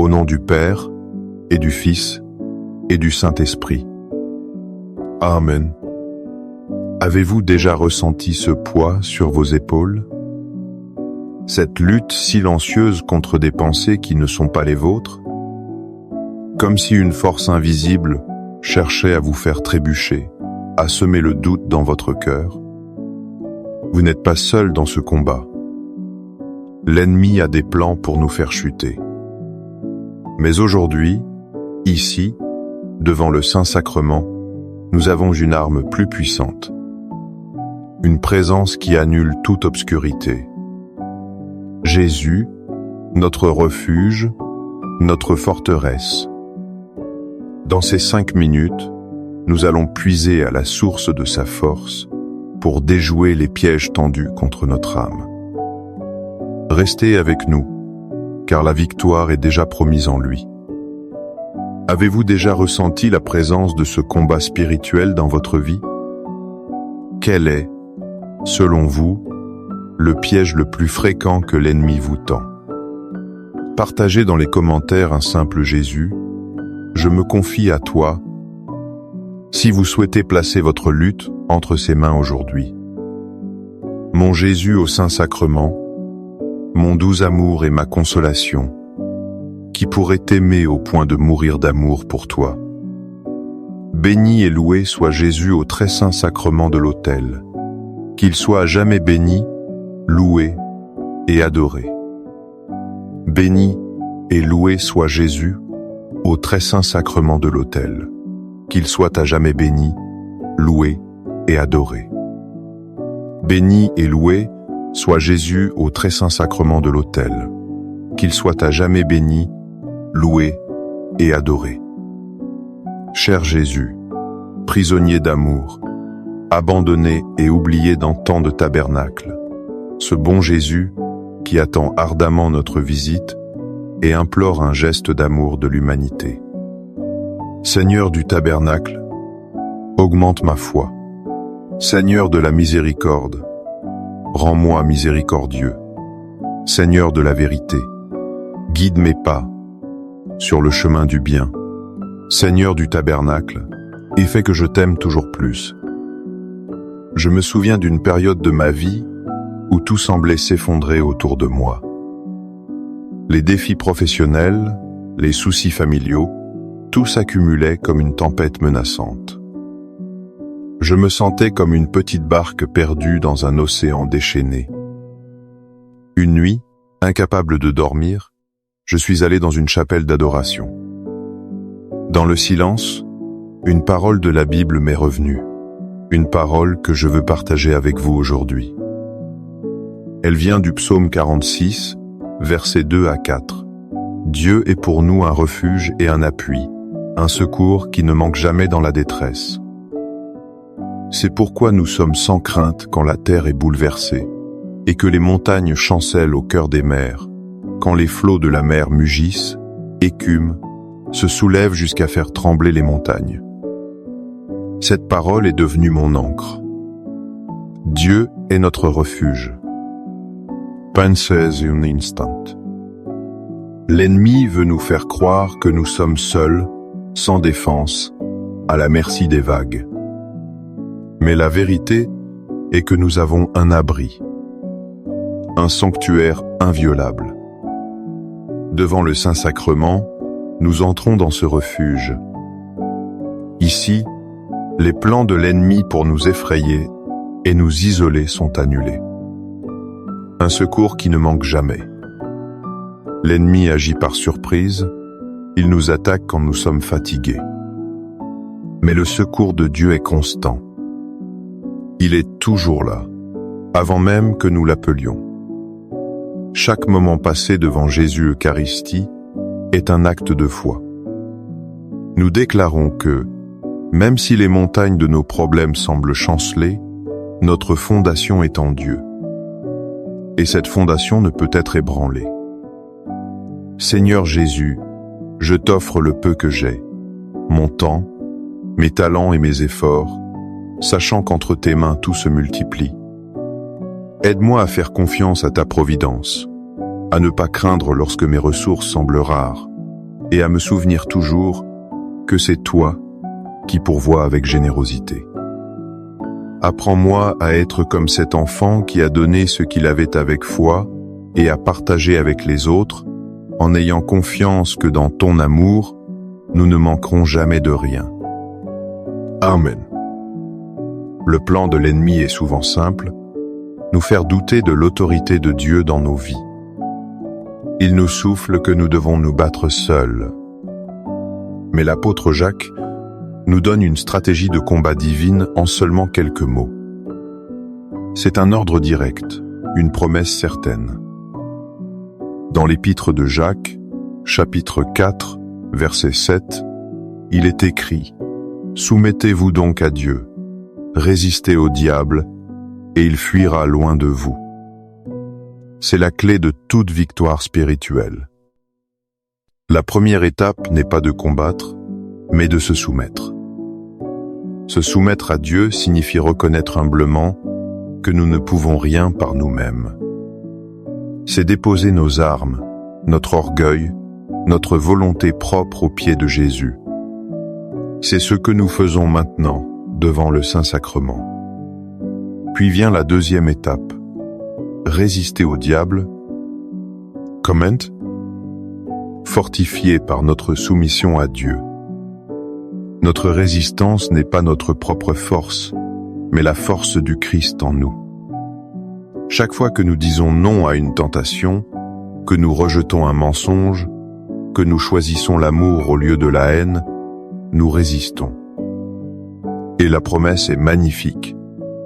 Au nom du Père, et du Fils, et du Saint-Esprit. Amen. Avez-vous déjà ressenti ce poids sur vos épaules? Cette lutte silencieuse contre des pensées qui ne sont pas les vôtres? Comme si une force invisible cherchait à vous faire trébucher, à semer le doute dans votre cœur. Vous n'êtes pas seul dans ce combat. L'ennemi a des plans pour nous faire chuter. Mais aujourd'hui, ici, devant le Saint-Sacrement, nous avons une arme plus puissante. Une présence qui annule toute obscurité. Jésus, notre refuge, notre forteresse. Dans ces 5 minutes, nous allons puiser à la source de sa force pour déjouer les pièges tendus contre notre âme. Restez avec nous, car la victoire est déjà promise en lui. Avez-vous déjà ressenti la présence de ce combat spirituel dans votre vie? Quel est, selon vous, le piège le plus fréquent que l'ennemi vous tend? Partagez dans les commentaires un simple Jésus, je me confie à toi, si vous souhaitez placer votre lutte entre ses mains aujourd'hui. Mon Jésus au Saint-Sacrement, mon doux amour et ma consolation, qui pourrait t'aimer au point de mourir d'amour pour toi. Béni et loué soit Jésus au très saint sacrement de l'autel, qu'il soit à jamais béni, loué et adoré. Béni et loué soit Jésus au très saint sacrement de l'autel, qu'il soit à jamais béni, loué et adoré. Béni et loué soit Jésus au très saint sacrement de l'autel, qu'il soit à jamais béni, loué et adoré. Cher Jésus, prisonnier d'amour, abandonné et oublié dans tant de tabernacles, ce bon Jésus qui attend ardemment notre visite et implore un geste d'amour de l'humanité. Seigneur du tabernacle, augmente ma foi. Seigneur de la miséricorde, rends-moi miséricordieux. Seigneur de la vérité, guide mes pas sur le chemin du bien. Seigneur du tabernacle, et fais que je t'aime toujours plus. Je me souviens d'une période de ma vie où tout semblait s'effondrer autour de moi. Les défis professionnels, les soucis familiaux, tout s'accumulait comme une tempête menaçante. Je me sentais comme une petite barque perdue dans un océan déchaîné. Une nuit, incapable de dormir, je suis allé dans une chapelle d'adoration. Dans le silence, une parole de la Bible m'est revenue, une parole que je veux partager avec vous aujourd'hui. Elle vient du psaume 46, versets 2 à 4. Dieu est pour nous un refuge et un appui, un secours qui ne manque jamais dans la détresse. C'est pourquoi nous sommes sans crainte quand la terre est bouleversée, et que les montagnes chancellent au cœur des mers, quand les flots de la mer mugissent, écument, se soulèvent jusqu'à faire trembler les montagnes. Cette parole est devenue mon ancre. Dieu est notre refuge. Pensez un instant. L'ennemi veut nous faire croire que nous sommes seuls, sans défense, à la merci des vagues. Mais la vérité est que nous avons un abri, un sanctuaire inviolable. Devant le Saint-Sacrement, nous entrons dans ce refuge. Ici, les plans de l'ennemi pour nous effrayer et nous isoler sont annulés. Un secours qui ne manque jamais. L'ennemi agit par surprise, il nous attaque quand nous sommes fatigués. Mais le secours de Dieu est constant. Il est toujours là, avant même que nous l'appelions. Chaque moment passé devant Jésus Eucharistie est un acte de foi. Nous déclarons que, même si les montagnes de nos problèmes semblent chanceler, notre fondation est en Dieu. Et cette fondation ne peut être ébranlée. Seigneur Jésus, je t'offre le peu que j'ai, mon temps, mes talents et mes efforts, sachant qu'entre tes mains tout se multiplie. Aide-moi à faire confiance à ta providence, à ne pas craindre lorsque mes ressources semblent rares, et à me souvenir toujours que c'est toi qui pourvois avec générosité. Apprends-moi à être comme cet enfant qui a donné ce qu'il avait avec foi et à partager avec les autres, en ayant confiance que dans ton amour, nous ne manquerons jamais de rien. Amen. Le plan de l'ennemi est souvent simple, nous faire douter de l'autorité de Dieu dans nos vies. Il nous souffle que nous devons nous battre seuls. Mais l'apôtre Jacques nous donne une stratégie de combat divine en seulement quelques mots. C'est un ordre direct, une promesse certaine. Dans l'épître de Jacques, chapitre 4, verset 7, il est écrit « Soumettez-vous donc à Dieu, résistez au diable, et il fuira loin de vous. » C'est la clé de toute victoire spirituelle. La première étape n'est pas de combattre, mais de se soumettre. Se soumettre à Dieu signifie reconnaître humblement que nous ne pouvons rien par nous-mêmes. C'est déposer nos armes, notre orgueil, notre volonté propre aux pieds de Jésus. C'est ce que nous faisons maintenant devant le Saint-Sacrement. Puis vient la deuxième étape. Résister au diable. Comment? Fortifié par notre soumission à Dieu. Notre résistance n'est pas notre propre force, mais la force du Christ en nous. Chaque fois que nous disons non à une tentation, que nous rejetons un mensonge, que nous choisissons l'amour au lieu de la haine, nous résistons. Et la promesse est magnifique.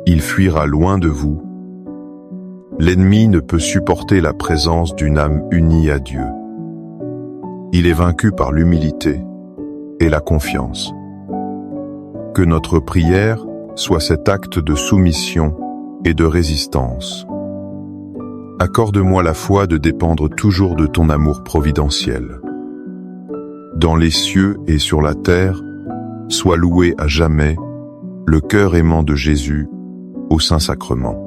Il fuira loin de vous. L'ennemi ne peut supporter la présence d'une âme unie à Dieu. Il est vaincu par l'humilité et la confiance. Que notre prière soit cet acte de soumission et de résistance. Accorde-moi la foi de dépendre toujours de ton amour providentiel. Dans les cieux et sur la terre, sois loué à jamais le cœur aimant de Jésus au Saint-Sacrement.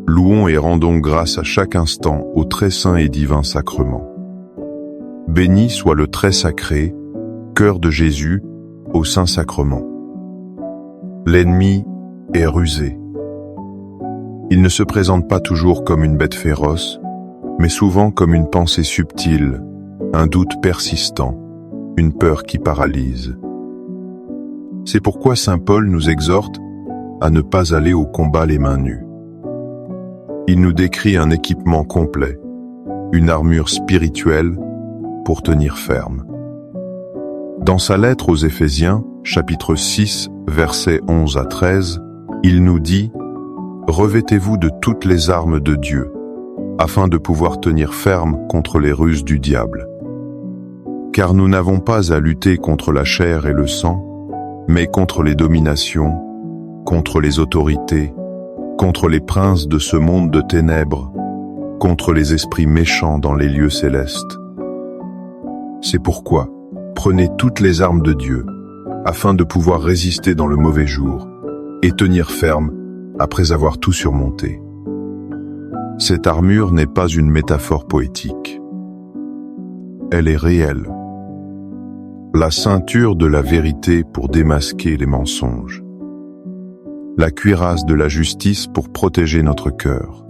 Louons et rendons grâce à chaque instant au très saint et divin sacrement. Béni soit le très sacré, cœur de Jésus au Saint-Sacrement. L'ennemi est rusé. Il ne se présente pas toujours comme une bête féroce, mais souvent comme une pensée subtile, un doute persistant, une peur qui paralyse. C'est pourquoi saint Paul nous exhorte à ne pas aller au combat les mains nues. Il nous décrit un équipement complet, une armure spirituelle pour tenir ferme. Dans sa lettre aux Éphésiens, chapitre 6, versets 11 à 13, il nous dit « Revêtez-vous de toutes les armes de Dieu, afin de pouvoir tenir ferme contre les ruses du diable. Car nous n'avons pas à lutter contre la chair et le sang, mais contre les dominations, contre les autorités, contre les princes de ce monde de ténèbres, contre les esprits méchants dans les lieux célestes. C'est pourquoi, prenez toutes les armes de Dieu, afin de pouvoir résister dans le mauvais jour, et tenir ferme après avoir tout surmonté. » Cette armure n'est pas une métaphore poétique. Elle est réelle. La ceinture de la vérité pour démasquer les mensonges. La cuirasse de la justice pour protéger notre cœur.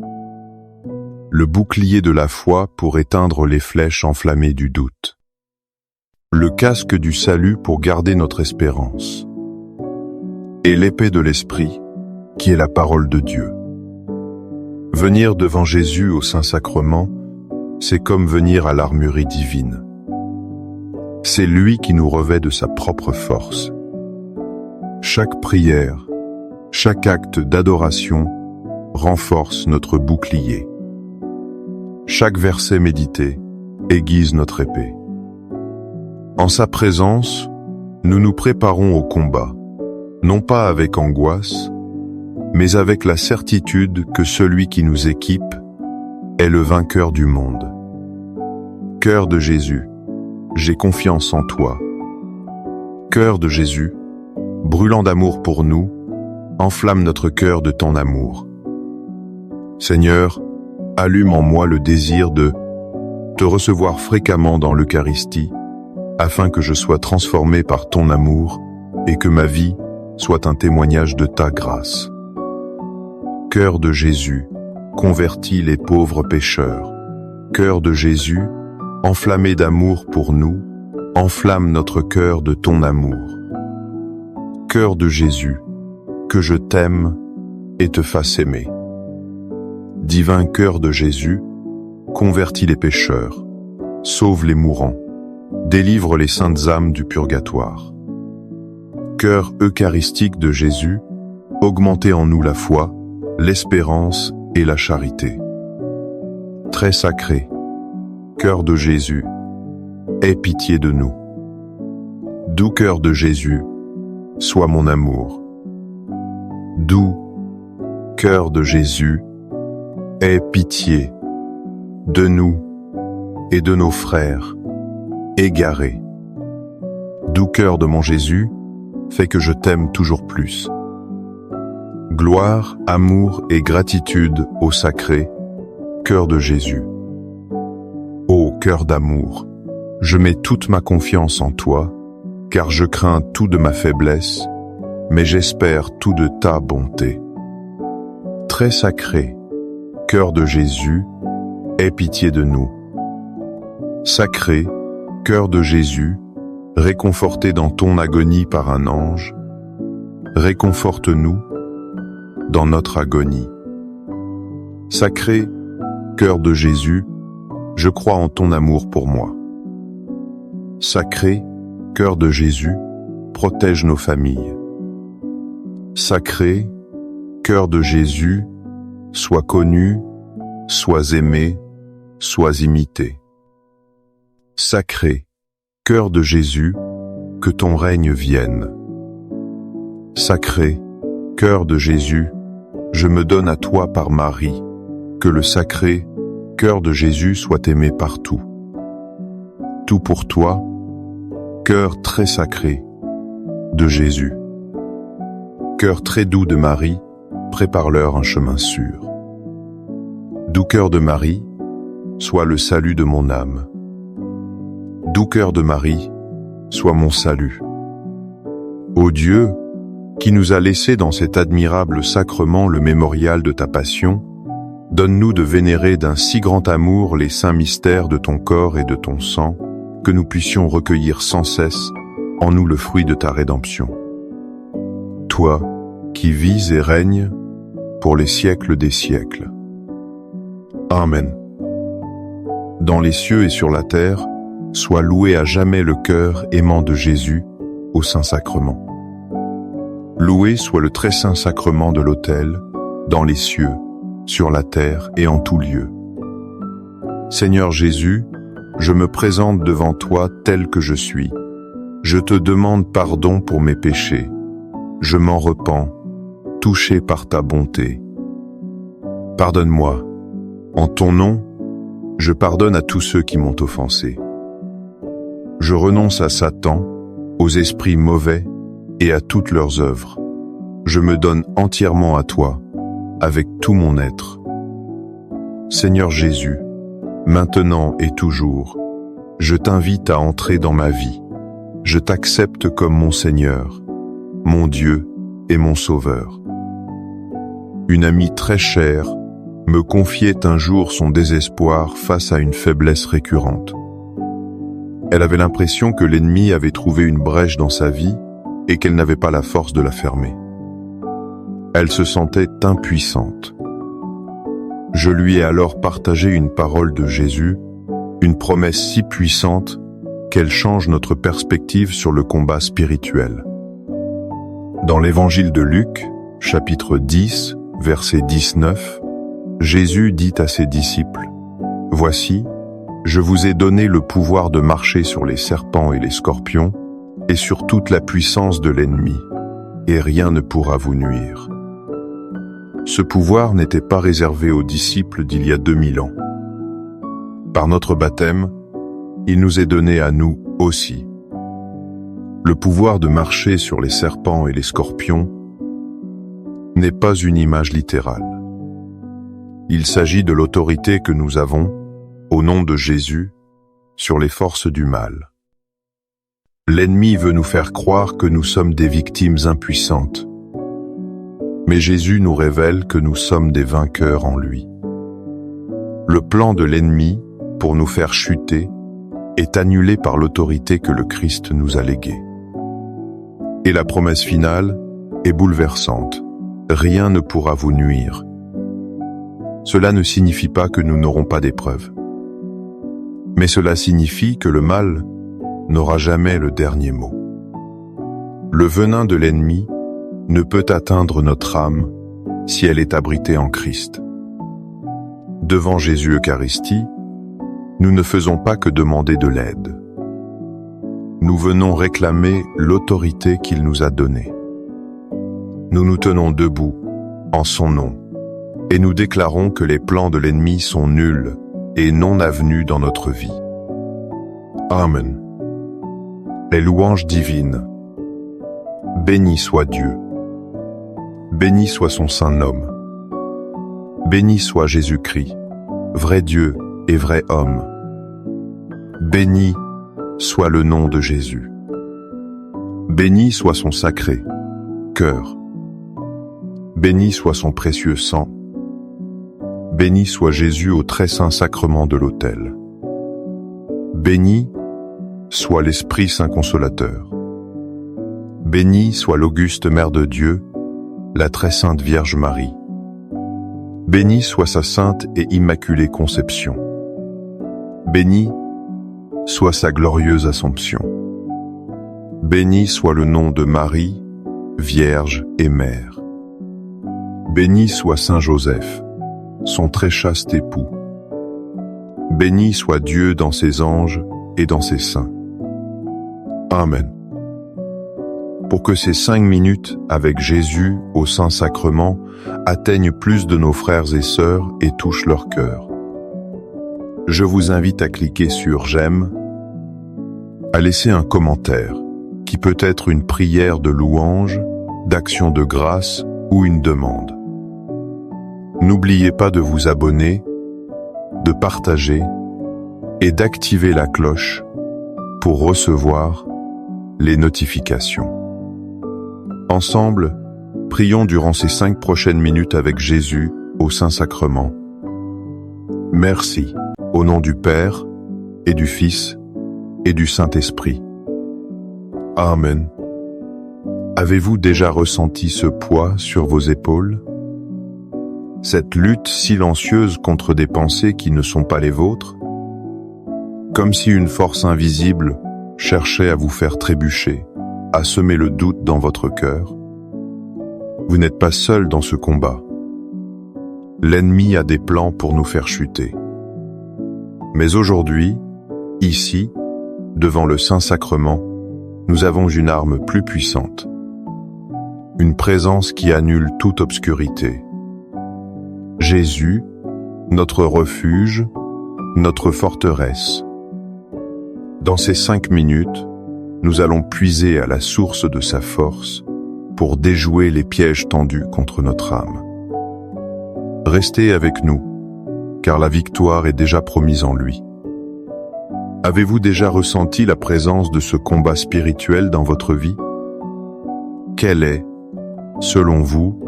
Le bouclier de la foi pour éteindre les flèches enflammées du doute. Le casque du salut pour garder notre espérance. Et l'épée de l'esprit, qui est la parole de Dieu. Venir devant Jésus au Saint-Sacrement, c'est comme venir à l'armurerie divine. C'est lui qui nous revêt de sa propre force. Chaque prière, chaque acte d'adoration renforce notre bouclier. Chaque verset médité aiguise notre épée. En sa présence, nous nous préparons au combat, non pas avec angoisse, mais avec la certitude que celui qui nous équipe est le vainqueur du monde. Cœur de Jésus, j'ai confiance en toi. Cœur de Jésus, brûlant d'amour pour nous, enflamme notre cœur de ton amour. Seigneur, allume en moi le désir de te recevoir fréquemment dans l'Eucharistie afin que je sois transformé par ton amour et que ma vie soit un témoignage de ta grâce. Cœur de Jésus, convertis les pauvres pécheurs. Cœur de Jésus, enflammé d'amour pour nous, enflamme notre cœur de ton amour. Cœur de Jésus, que je t'aime et te fasse aimer. Divin cœur de Jésus, convertis les pécheurs, sauve les mourants, délivre les saintes âmes du purgatoire. Cœur eucharistique de Jésus, augmentez en nous la foi, l'espérance et la charité. Très sacré, cœur de Jésus, aie pitié de nous. Doux cœur de Jésus, sois mon amour. Doux cœur de Jésus, aie pitié de nous et de nos frères égarés. Doux cœur de mon Jésus, fais que je t'aime toujours plus. Gloire, amour et gratitude au sacré cœur de Jésus. Ô cœur d'amour, je mets toute ma confiance en toi, car je crains tout de ma faiblesse, mais j'espère tout de ta bonté. Très sacré, cœur de Jésus, aie pitié de nous. Sacré, cœur de Jésus, réconforté dans ton agonie par un ange, réconforte-nous dans notre agonie. Sacré, cœur de Jésus, je crois en ton amour pour moi. Sacré, cœur de Jésus, protège nos familles. Sacré, cœur de Jésus, sois connu, sois aimé, sois imité. Sacré, cœur de Jésus, que ton règne vienne. Sacré, cœur de Jésus, je me donne à toi par Marie, que le sacré cœur de Jésus soit aimé partout. Tout pour toi, cœur très sacré de Jésus. Cœur très doux de Marie, prépare-leur un chemin sûr. Doux cœur de Marie, sois le salut de mon âme. Doux cœur de Marie, sois mon salut. Ô Dieu, qui nous a laissé dans cet admirable sacrement le mémorial de ta passion, donne-nous de vénérer d'un si grand amour les saints mystères de ton corps et de ton sang, que nous puissions recueillir sans cesse en nous le fruit de ta rédemption. Toi, qui vis et règnes pour les siècles des siècles. Amen. Dans les cieux et sur la terre, soit loué à jamais le cœur aimant de Jésus au Saint-Sacrement. Loué soit le très saint sacrement de l'autel, dans les cieux, sur la terre et en tout lieu. Seigneur Jésus, je me présente devant toi tel que je suis. Je te demande pardon pour mes péchés. Je m'en repens, touché par ta bonté. Pardonne-moi. En ton nom, je pardonne à tous ceux qui m'ont offensé. Je renonce à Satan, aux esprits mauvais et à toutes leurs œuvres. Je me donne entièrement à toi, avec tout mon être. Seigneur Jésus, maintenant et toujours, je t'invite à entrer dans ma vie. Je t'accepte comme mon Seigneur, mon Dieu et mon Sauveur. Une amie très chère me confiait un jour son désespoir face à une faiblesse récurrente. Elle avait l'impression que l'ennemi avait trouvé une brèche dans sa vie et qu'elle n'avait pas la force de la fermer. Elle se sentait impuissante. Je lui ai alors partagé une parole de Jésus, une promesse si puissante qu'elle change notre perspective sur le combat spirituel. Dans l'évangile de Luc, chapitre 10, verset 19, Jésus dit à ses disciples, « Voici, je vous ai donné le pouvoir de marcher sur les serpents et les scorpions et sur toute la puissance de l'ennemi, et rien ne pourra vous nuire. » Ce pouvoir n'était pas réservé aux disciples d'il y a 2000 ans. Par notre baptême, il nous est donné à nous aussi. Le pouvoir de marcher sur les serpents et les scorpions n'est pas une image littérale. Il s'agit de l'autorité que nous avons, au nom de Jésus, sur les forces du mal. L'ennemi veut nous faire croire que nous sommes des victimes impuissantes. Mais Jésus nous révèle que nous sommes des vainqueurs en lui. Le plan de l'ennemi, pour nous faire chuter, est annulé par l'autorité que le Christ nous a léguée. Et la promesse finale est bouleversante. Rien ne pourra vous nuire. Cela ne signifie pas que nous n'aurons pas d'épreuves. Mais cela signifie que le mal n'aura jamais le dernier mot. Le venin de l'ennemi ne peut atteindre notre âme si elle est abritée en Christ. Devant Jésus Eucharistie, nous ne faisons pas que demander de l'aide. Nous venons réclamer l'autorité qu'il nous a donnée. Nous nous tenons debout en son nom et nous déclarons que les plans de l'ennemi sont nuls et non avenus dans notre vie. Amen. Les louanges divines. Béni soit Dieu. Béni soit son saint nom. Béni soit Jésus-Christ, vrai Dieu et vrai homme. Béni soit le nom de Jésus. Béni soit son sacré cœur. Béni soit son précieux sang. Béni soit Jésus au très saint sacrement de l'autel. Béni soit l'Esprit Saint Consolateur. Béni soit l'auguste Mère de Dieu, la très sainte Vierge Marie. Béni soit sa sainte et immaculée conception. Béni soit sa glorieuse Assomption. Béni soit le nom de Marie, Vierge et Mère. Béni soit Saint Joseph, son très chaste époux. Béni soit Dieu dans ses anges et dans ses saints. Amen. Pour que ces 5 minutes avec Jésus au Saint-Sacrement atteignent plus de nos frères et sœurs et touchent leur cœur. Je vous invite à cliquer sur « J'aime », à laisser un commentaire, qui peut être une prière de louange, d'action de grâce ou une demande. N'oubliez pas de vous abonner, de partager et d'activer la cloche pour recevoir les notifications. Ensemble, prions durant ces 5 prochaines minutes avec Jésus au Saint-Sacrement. Merci, au nom du Père, et du Fils, et du Saint-Esprit. Amen. Avez-vous déjà ressenti ce poids sur vos épaules? Cette lutte silencieuse contre des pensées qui ne sont pas les vôtres? Comme si une force invisible cherchait à vous faire trébucher, à semer le doute dans votre cœur. Vous n'êtes pas seul dans ce combat. L'ennemi a des plans pour nous faire chuter. Mais aujourd'hui, ici, devant le Saint-Sacrement, nous avons une arme plus puissante. Une présence qui annule toute obscurité. Jésus, notre refuge, notre forteresse. Dans ces 5 minutes, nous allons puiser à la source de sa force pour déjouer les pièges tendus contre notre âme. Restez avec nous, car la victoire est déjà promise en lui. Avez-vous déjà ressenti la présence de ce combat spirituel dans votre vie? Quel est, selon vous,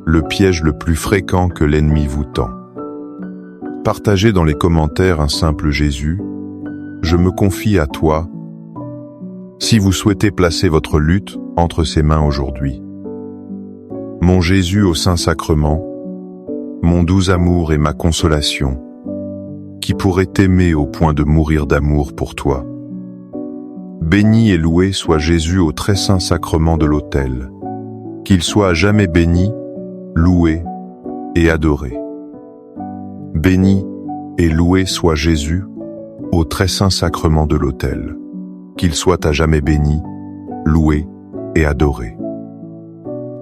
le piège le plus fréquent que l'ennemi vous tend? Partagez dans les commentaires un simple Jésus, je me confie à toi, si vous souhaitez placer votre lutte entre ses mains aujourd'hui. Mon Jésus au Saint-Sacrement, mon doux amour et ma consolation, qui pourrait t'aimer au point de mourir d'amour pour toi. Béni et loué soit Jésus au très saint sacrement de l'autel, qu'il soit à jamais béni, loué et adoré. Béni et loué soit Jésus au très saint sacrement de l'autel, qu'il soit à jamais béni, loué et adoré.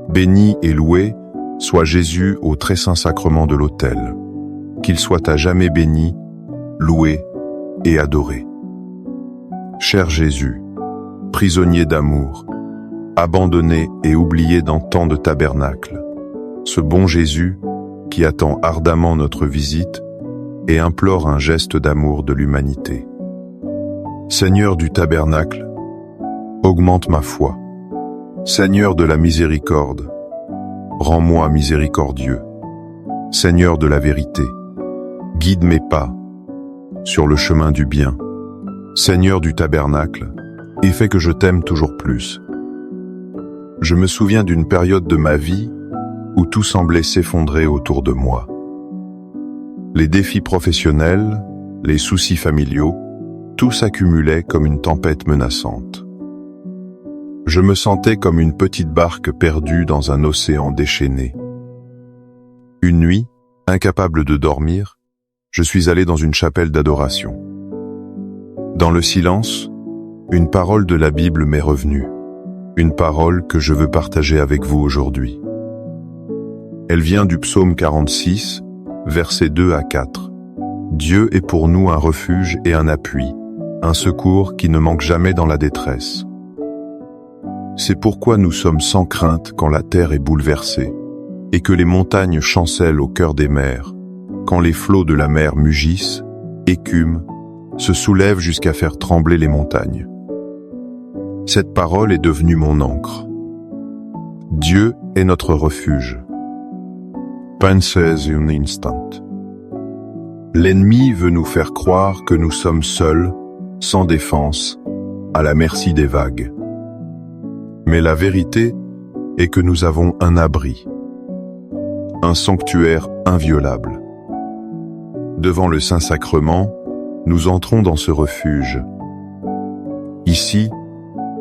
Béni et loué soit Jésus au très saint sacrement de l'autel, qu'il soit à jamais béni, loué et adoré. Cher Jésus, prisonnier d'amour, abandonné et oublié dans tant de tabernacles, ce bon Jésus qui attend ardemment notre visite et implore un geste d'amour de l'humanité. Seigneur du tabernacle, augmente ma foi. Seigneur de la miséricorde, rends-moi miséricordieux. Seigneur de la vérité, guide mes pas sur le chemin du bien. Seigneur du tabernacle, et fais que je t'aime toujours plus. Je me souviens d'une période de ma vie où tout semblait s'effondrer autour de moi. Les défis professionnels, les soucis familiaux, tout s'accumulait comme une tempête menaçante. Je me sentais comme une petite barque perdue dans un océan déchaîné. Une nuit, incapable de dormir, je suis allé dans une chapelle d'adoration. Dans le silence, une parole de la Bible m'est revenue, une parole que je veux partager avec vous aujourd'hui. Elle vient du psaume 46, versets 2 à 4. Dieu est pour nous un refuge et un appui, un secours qui ne manque jamais dans la détresse. C'est pourquoi nous sommes sans crainte quand la terre est bouleversée, et que les montagnes chancellent au cœur des mers, quand les flots de la mer mugissent, écument, se soulèvent jusqu'à faire trembler les montagnes. Cette parole est devenue mon ancre. Dieu est notre refuge. Pensez un instant. L'ennemi veut nous faire croire que nous sommes seuls, sans défense, à la merci des vagues. Mais la vérité est que nous avons un abri, un sanctuaire inviolable. Devant le Saint-Sacrement, nous entrons dans ce refuge. Ici,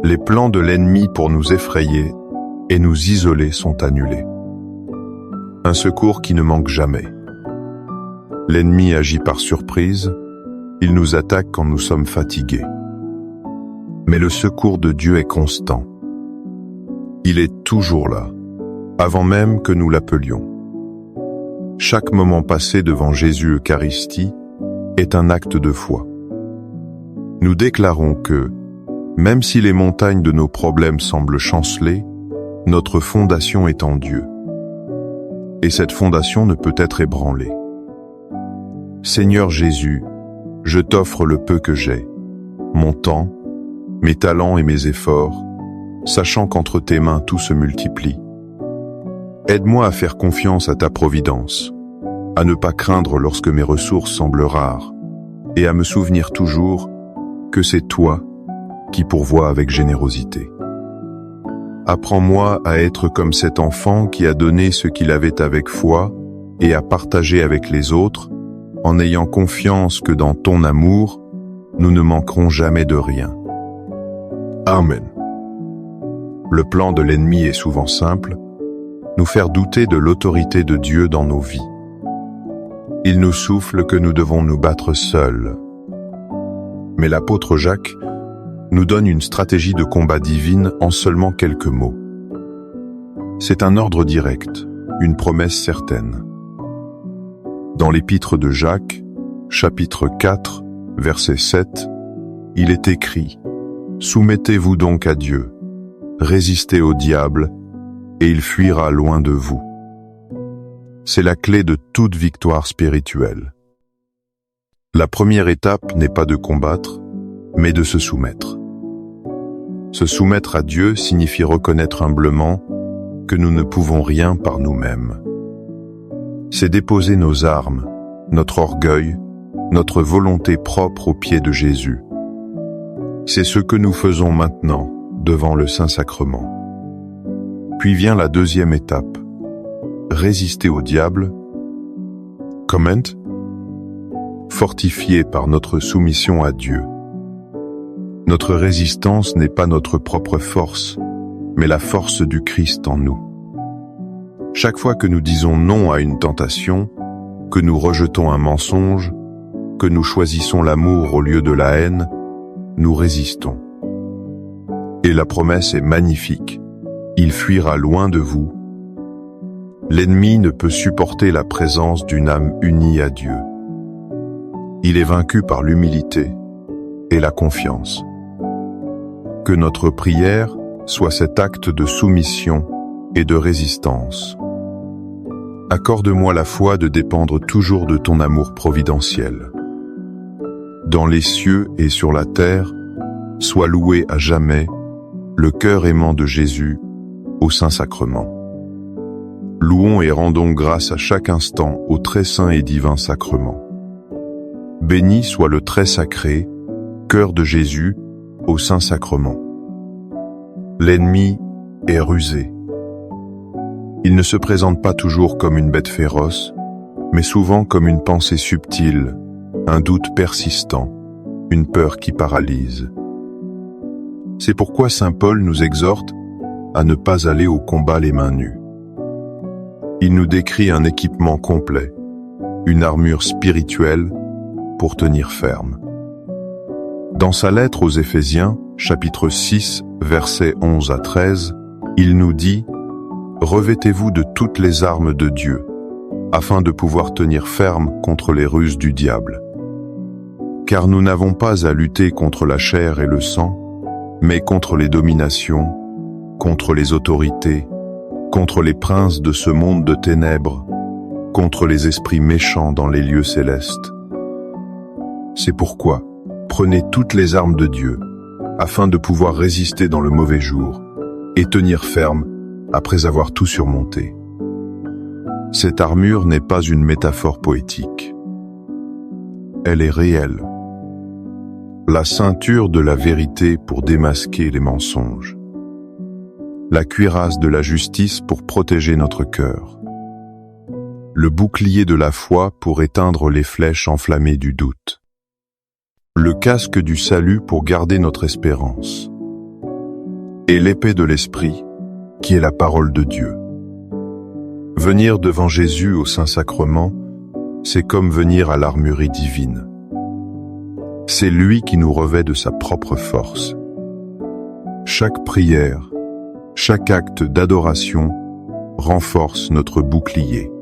les plans de l'ennemi pour nous effrayer et nous isoler sont annulés. Un secours qui ne manque jamais. L'ennemi agit par surprise, il nous attaque quand nous sommes fatigués. Mais le secours de Dieu est constant. Il est toujours là, avant même que nous l'appelions. Chaque moment passé devant Jésus Eucharistie est un acte de foi. Nous déclarons que, même si les montagnes de nos problèmes semblent chanceler, notre fondation est en Dieu. Et cette fondation ne peut être ébranlée. Seigneur Jésus, je t'offre le peu que j'ai, mon temps, mes talents et mes efforts, sachant qu'entre tes mains tout se multiplie. Aide-moi à faire confiance à ta providence, à ne pas craindre lorsque mes ressources semblent rares, et à me souvenir toujours que c'est toi qui pourvois avec générosité. Apprends-moi à être comme cet enfant qui a donné ce qu'il avait avec foi et à partager avec les autres, en ayant confiance que dans ton amour, nous ne manquerons jamais de rien. Amen. Le plan de l'ennemi est souvent simple, nous faire douter de l'autorité de Dieu dans nos vies. Il nous souffle que nous devons nous battre seuls. Mais l'apôtre Jacques nous donne une stratégie de combat divine en seulement quelques mots. C'est un ordre direct, une promesse certaine. Dans l'épître de Jacques, chapitre 4, verset 7, il est écrit « Soumettez-vous donc à Dieu, résistez au diable, et il fuira loin de vous. » C'est la clé de toute victoire spirituelle. La première étape n'est pas de combattre, mais de se soumettre. Se soumettre à Dieu signifie reconnaître humblement que nous ne pouvons rien par nous-mêmes. C'est déposer nos armes, notre orgueil, notre volonté propre aux pieds de Jésus. C'est ce que nous faisons maintenant devant le Saint-Sacrement. Puis vient la deuxième étape. Résister au diable. Comment? Fortifié par notre soumission à Dieu. Notre résistance n'est pas notre propre force, mais la force du Christ en nous. Chaque fois que nous disons non à une tentation, que nous rejetons un mensonge, que nous choisissons l'amour au lieu de la haine, nous résistons. Et la promesse est magnifique. Il fuira loin de vous. L'ennemi ne peut supporter la présence d'une âme unie à Dieu. Il est vaincu par l'humilité et la confiance. Que notre prière soit cet acte de soumission et de résistance. Accorde-moi la foi de dépendre toujours de ton amour providentiel. Dans les cieux et sur la terre, sois loué à jamais, le cœur aimant de Jésus au Saint-Sacrement. Louons et rendons grâce à chaque instant au très saint et divin sacrement. Béni soit le très sacré, cœur de Jésus au Saint-Sacrement. L'ennemi est rusé. Il ne se présente pas toujours comme une bête féroce, mais souvent comme une pensée subtile, un doute persistant, une peur qui paralyse. C'est pourquoi saint Paul nous exhorte à ne pas aller au combat les mains nues. Il nous décrit un équipement complet, une armure spirituelle pour tenir ferme. Dans sa lettre aux Éphésiens, chapitre 6, versets 11 à 13, il nous dit « Revêtez-vous de toutes les armes de Dieu, afin de pouvoir tenir ferme contre les ruses du diable. Car nous n'avons pas à lutter contre la chair et le sang, mais contre les dominations, contre les autorités, contre les princes de ce monde de ténèbres, contre les esprits méchants dans les lieux célestes. C'est pourquoi, prenez toutes les armes de Dieu, afin de pouvoir résister dans le mauvais jour, et tenir ferme après avoir tout surmonté. » Cette armure n'est pas une métaphore poétique. Elle est réelle. La ceinture de la vérité pour démasquer les mensonges. La cuirasse de la justice pour protéger notre cœur. Le bouclier de la foi pour éteindre les flèches enflammées du doute. Le casque du salut pour garder notre espérance. Et l'épée de l'esprit, qui est la parole de Dieu. Venir devant Jésus au Saint-Sacrement, c'est comme venir à l'armurerie divine. C'est lui qui nous revêt de sa propre force. Chaque prière, chaque acte d'adoration renforce notre bouclier.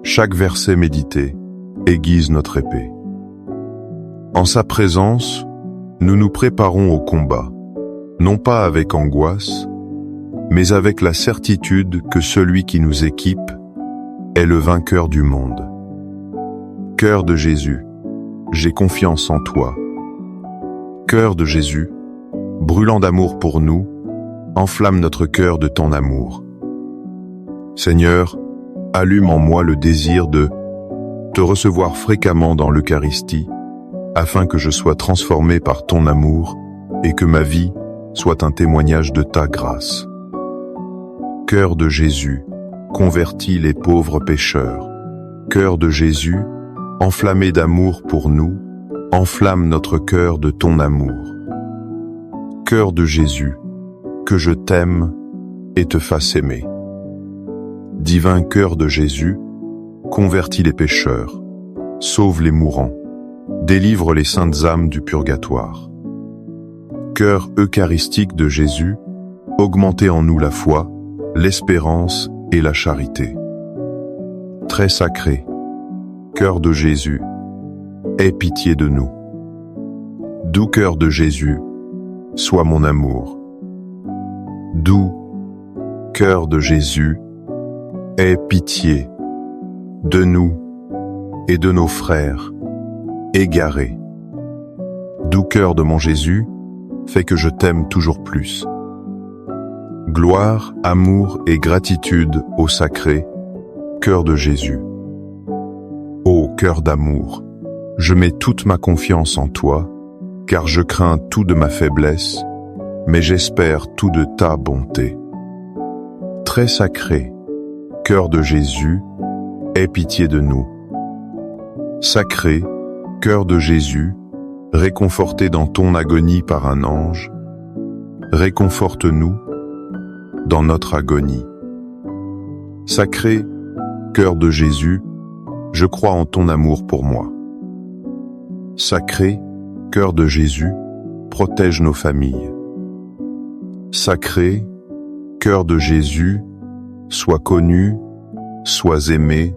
Chaque verset médité aiguise notre épée. En sa présence, nous nous préparons au combat, non pas avec angoisse, mais avec la certitude que celui qui nous équipe est le vainqueur du monde. Cœur de Jésus, j'ai confiance en toi. Cœur de Jésus, brûlant d'amour pour nous, enflamme notre cœur de ton amour. Seigneur, allume en moi le désir de te recevoir fréquemment dans l'Eucharistie, afin que je sois transformé par ton amour et que ma vie soit un témoignage de ta grâce. Cœur de Jésus, convertis les pauvres pécheurs. Cœur de Jésus, enflammé d'amour pour nous, enflamme notre cœur de ton amour. Cœur de Jésus, que je t'aime et te fasse aimer. Divin cœur de Jésus, convertis les pécheurs, sauve les mourants, délivre les saintes âmes du purgatoire. Cœur eucharistique de Jésus, augmentez en nous la foi, l'espérance et la charité. Très sacré, cœur de Jésus, aie pitié de nous. Doux cœur de Jésus, sois mon amour. Doux cœur de Jésus, aie pitié de nous et de nos frères égarés. Doux cœur de mon Jésus, fais que je t'aime toujours plus. Gloire, amour et gratitude au sacré cœur de Jésus. Ô cœur d'amour, je mets toute ma confiance en toi, car je crains tout de ma faiblesse, mais j'espère tout de ta bonté. Très sacré, cœur de Jésus, aie pitié de nous. Sacré, cœur de Jésus, réconforté dans ton agonie par un ange, réconforte-nous dans notre agonie. Sacré, cœur de Jésus, je crois en ton amour pour moi. Sacré, cœur de Jésus, protège nos familles. Sacré, cœur de Jésus, sois connu, sois aimé,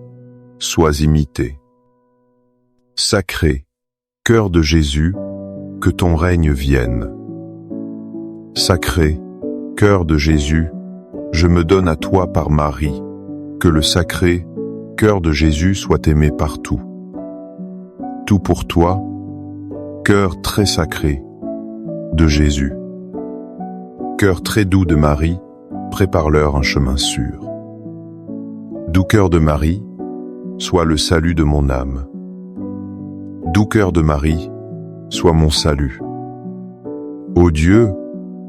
sois imité. Sacré, cœur de Jésus, que ton règne vienne. Sacré, cœur de Jésus, je me donne à toi par Marie, que le sacré cœur de Jésus soit aimé partout. Tout pour toi, cœur très sacré de Jésus. Cœur très doux de Marie, prépare-leur un chemin sûr. Doux cœur de Marie, sois le salut de mon âme. Doux cœur de Marie, sois mon salut. Ô Dieu,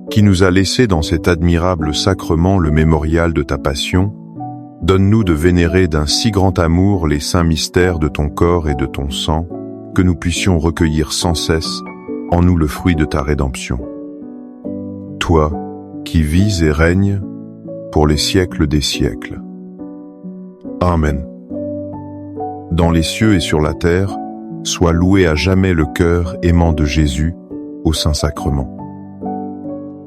qui nous a laissé dans cet admirable sacrement le mémorial de ta passion, donne-nous de vénérer d'un si grand amour les saints mystères de ton corps et de ton sang, que nous puissions recueillir sans cesse en nous le fruit de ta rédemption. Toi, qui vis et règnes pour les siècles des siècles. Amen. Dans les cieux et sur la terre, soit loué à jamais le cœur aimant de Jésus au Saint-Sacrement.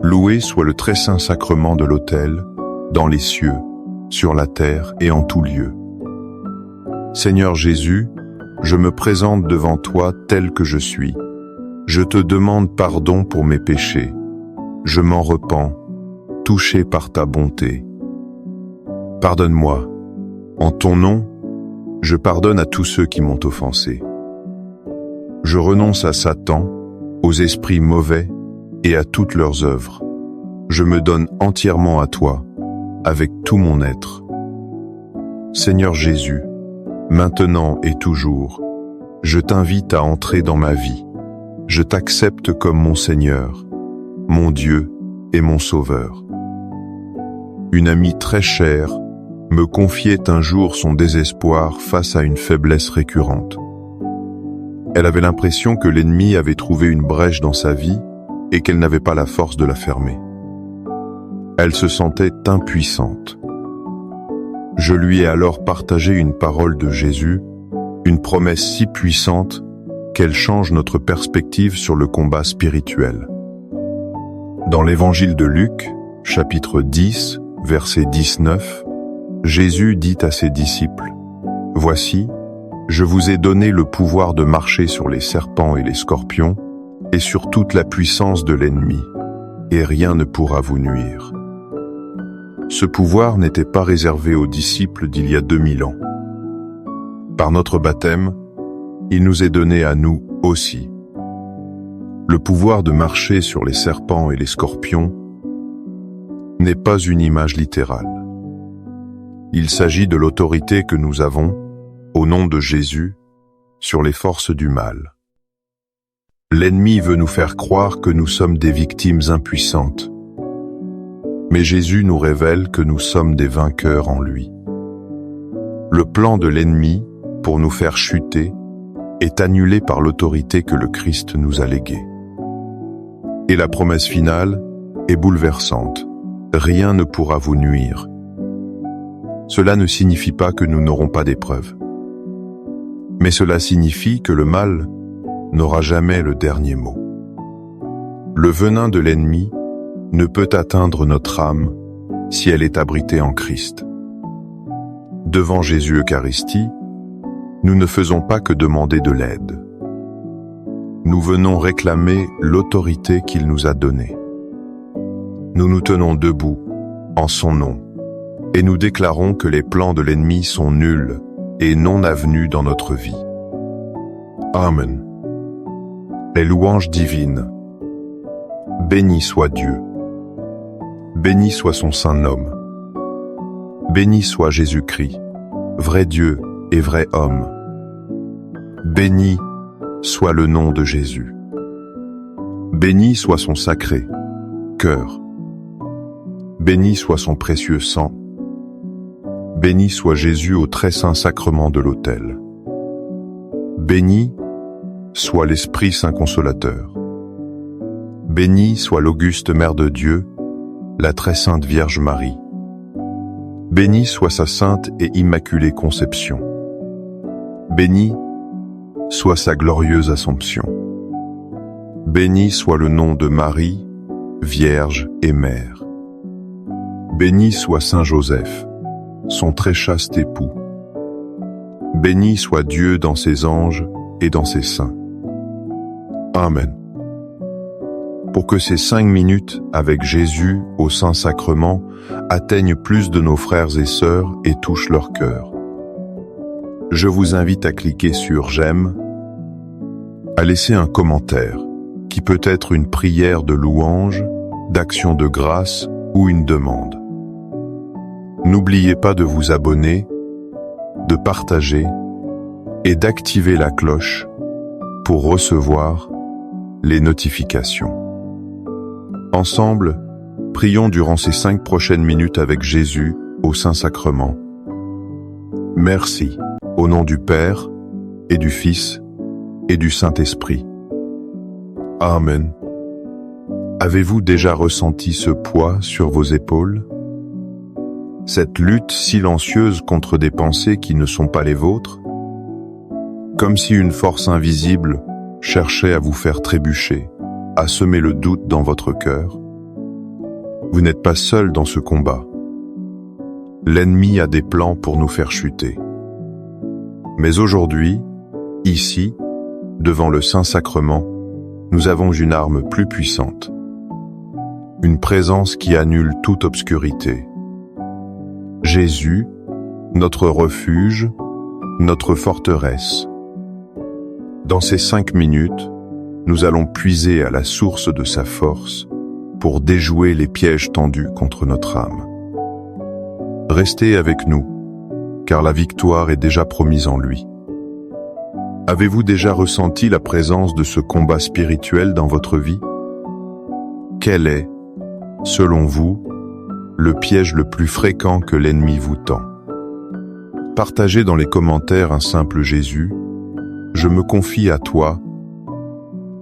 Loué soit le très saint sacrement de l'autel, dans les cieux, sur la terre et en tout lieu. Seigneur Jésus, je me présente devant toi tel que je suis. Je te demande pardon pour mes péchés. Je m'en repens, touché par ta bonté. Pardonne-moi. En ton nom, je pardonne à tous ceux qui m'ont offensé. Je renonce à Satan, aux esprits mauvais et à toutes leurs œuvres. Je me donne entièrement à toi, avec tout mon être. Seigneur Jésus, maintenant et toujours, je t'invite à entrer dans ma vie. Je t'accepte comme mon Seigneur, mon Dieu et mon Sauveur. Une amie très chère me confiait un jour son désespoir face à une faiblesse récurrente. Elle avait l'impression que l'ennemi avait trouvé une brèche dans sa vie et qu'elle n'avait pas la force de la fermer. Elle se sentait impuissante. Je lui ai alors partagé une parole de Jésus, une promesse si puissante qu'elle change notre perspective sur le combat spirituel. Dans l'évangile de Luc, chapitre 10, verset 19, Jésus dit à ses disciples, « Voici, je vous ai donné le pouvoir de marcher sur les serpents et les scorpions, et sur toute la puissance de l'ennemi, et rien ne pourra vous nuire. » Ce pouvoir n'était pas réservé aux disciples d'il y a 2000 ans. Par notre baptême, il nous est donné à nous aussi. Le pouvoir de marcher sur les serpents et les scorpions n'est pas une image littérale. Il s'agit de l'autorité que nous avons, au nom de Jésus, sur les forces du mal. L'ennemi veut nous faire croire que nous sommes des victimes impuissantes. Mais Jésus nous révèle que nous sommes des vainqueurs en lui. Le plan de l'ennemi, pour nous faire chuter, est annulé par l'autorité que le Christ nous a léguée. Et la promesse finale est bouleversante. Rien ne pourra vous nuire. Cela ne signifie pas que nous n'aurons pas d'épreuves. Mais cela signifie que le mal n'aura jamais le dernier mot. Le venin de l'ennemi ne peut atteindre notre âme si elle est abritée en Christ. Devant Jésus Eucharistie, nous ne faisons pas que demander de l'aide. Nous venons réclamer l'autorité qu'il nous a donnée. Nous nous tenons debout en son nom et nous déclarons que les plans de l'ennemi sont nuls et non avenus dans notre vie. Amen. Les louanges divines. Béni soit Dieu. Béni soit son saint nom. Béni soit Jésus-Christ, vrai Dieu et vrai homme. Béni soit le nom de Jésus. Béni soit son sacré cœur. Béni soit son précieux sang. Béni soit Jésus au très saint sacrement de l'autel. Béni soit l'Esprit Saint Consolateur. Béni soit l'auguste Mère de Dieu, la très sainte Vierge Marie. Béni soit sa sainte et immaculée conception. Béni soit sa glorieuse Assomption. Béni soit le nom de Marie, Vierge et Mère. Béni soit Saint Joseph, son très chaste époux. Béni soit Dieu dans ses anges et dans ses saints. Amen. Pour que ces 5 minutes avec Jésus au Saint-Sacrement atteignent plus de nos frères et sœurs et touchent leur cœur, je vous invite à cliquer sur « J'aime », à laisser un commentaire qui peut être une prière de louange, d'action de grâce ou une demande. N'oubliez pas de vous abonner, de partager et d'activer la cloche pour recevoir les notifications. Ensemble, prions durant ces 5 prochaines minutes avec Jésus au Saint-Sacrement. Merci, au nom du Père et du Fils et du Saint-Esprit. Amen. Avez-vous déjà ressenti ce poids sur vos épaules? Cette lutte silencieuse contre des pensées qui ne sont pas les vôtres? Comme si une force invisible cherchait à vous faire trébucher, à semer le doute dans votre cœur. Vous n'êtes pas seul dans ce combat. L'ennemi a des plans pour nous faire chuter. Mais aujourd'hui, ici, devant le Saint-Sacrement, nous avons une arme plus puissante. Une présence qui annule toute obscurité. Jésus, notre refuge, notre forteresse. Dans ces 5 minutes, nous allons puiser à la source de sa force pour déjouer les pièges tendus contre notre âme. Restez avec nous, car la victoire est déjà promise en lui. Avez-vous déjà ressenti la présence de ce combat spirituel dans votre vie? Quel est, selon vous, le piège le plus fréquent que l'ennemi vous tend? Partagez dans les commentaires un simple Jésus, je me confie à toi,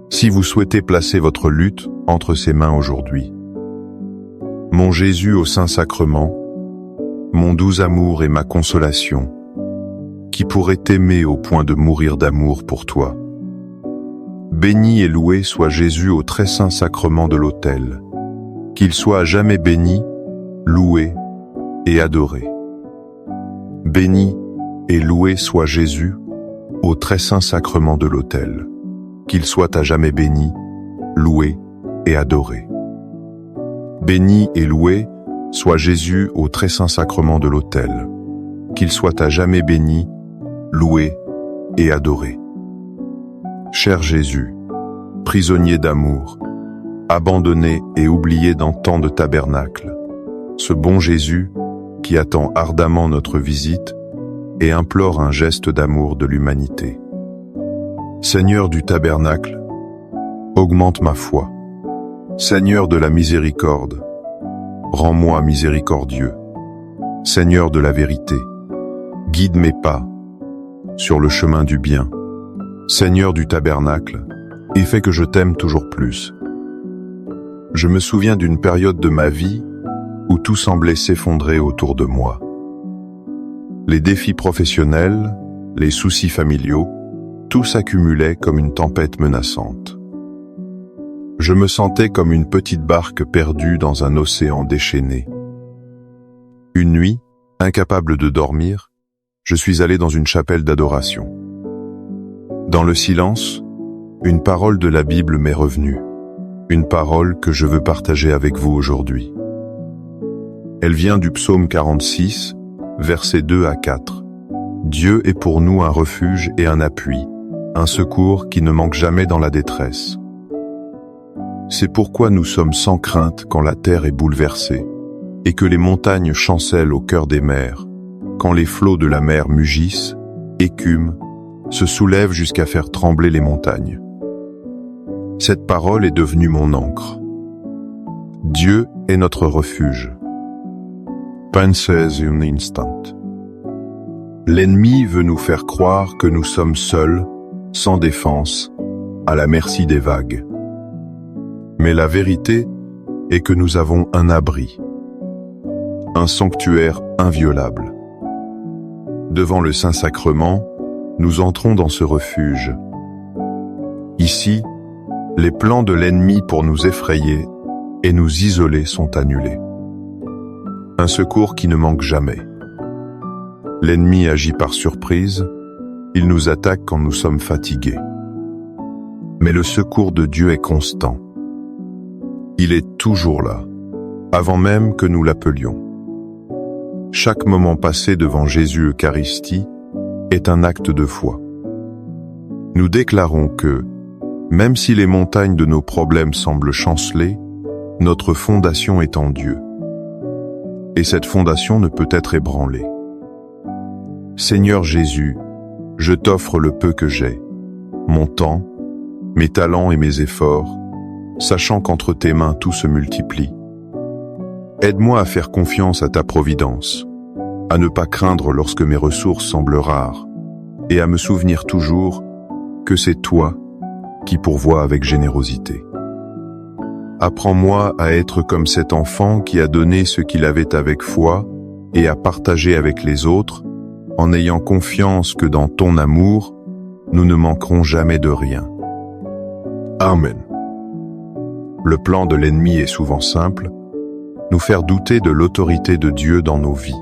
si vous souhaitez placer votre lutte entre ses mains aujourd'hui. Mon Jésus au Saint-Sacrement, mon doux amour et ma consolation, qui pourrait t'aimer au point de mourir d'amour pour toi. Béni et loué soit Jésus au très saint sacrement de l'autel, qu'il soit à jamais béni, loué et adoré. Béni et loué soit Jésus au très saint sacrement de l'autel, qu'il soit à jamais béni, loué et adoré. Béni et loué soit Jésus au très saint sacrement de l'autel, qu'il soit à jamais béni, loué et adoré. Cher Jésus, prisonnier d'amour, abandonné et oublié dans tant de tabernacles, ce bon Jésus qui attend ardemment notre visite et implore un geste d'amour de l'humanité. Seigneur du tabernacle, augmente ma foi. Seigneur de la miséricorde, rends-moi miséricordieux. Seigneur de la vérité, guide mes pas sur le chemin du bien. Seigneur du tabernacle, et fais que je t'aime toujours plus. Je me souviens d'une période de ma vie où tout semblait s'effondrer autour de moi. Les défis professionnels, les soucis familiaux, tout s'accumulait comme une tempête menaçante. Je me sentais comme une petite barque perdue dans un océan déchaîné. Une nuit, incapable de dormir, je suis allé dans une chapelle d'adoration. Dans le silence, une parole de la Bible m'est revenue, une parole que je veux partager avec vous aujourd'hui. Elle vient du psaume 46, versets 2 à 4. Dieu est pour nous un refuge et un appui, un secours qui ne manque jamais dans la détresse. C'est pourquoi nous sommes sans crainte quand la terre est bouleversée, et que les montagnes chancellent au cœur des mers, quand les flots de la mer mugissent, écument, se soulèvent jusqu'à faire trembler les montagnes. Cette parole est devenue mon ancre. Dieu est notre refuge. Pensez un instant. L'ennemi veut nous faire croire que nous sommes seuls, sans défense, à la merci des vagues. Mais la vérité est que nous avons un abri, un sanctuaire inviolable. Devant le Saint-Sacrement, nous entrons dans ce refuge. Ici, les plans de l'ennemi pour nous effrayer et nous isoler sont annulés. Un secours qui ne manque jamais. L'ennemi agit par surprise, il nous attaque quand nous sommes fatigués. Mais le secours de Dieu est constant. Il est toujours là, avant même que nous l'appelions. Chaque moment passé devant Jésus Eucharistie est un acte de foi. Nous déclarons que, même si les montagnes de nos problèmes semblent chanceler, Notre fondation est en Dieu. Et cette fondation ne peut être ébranlée. Seigneur Jésus, je t'offre le peu que j'ai, mon temps, mes talents et mes efforts, sachant qu'entre tes mains tout se multiplie. Aide-moi à faire confiance à ta providence, à ne pas craindre lorsque mes ressources semblent rares, et à me souvenir toujours que c'est toi qui pourvois avec générosité. Apprends-moi à être comme cet enfant qui a donné ce qu'il avait avec foi et à partager avec les autres, en ayant confiance que dans ton amour, nous ne manquerons jamais de rien. Amen. Le plan de l'ennemi est souvent simple, nous faire douter de l'autorité de Dieu dans nos vies.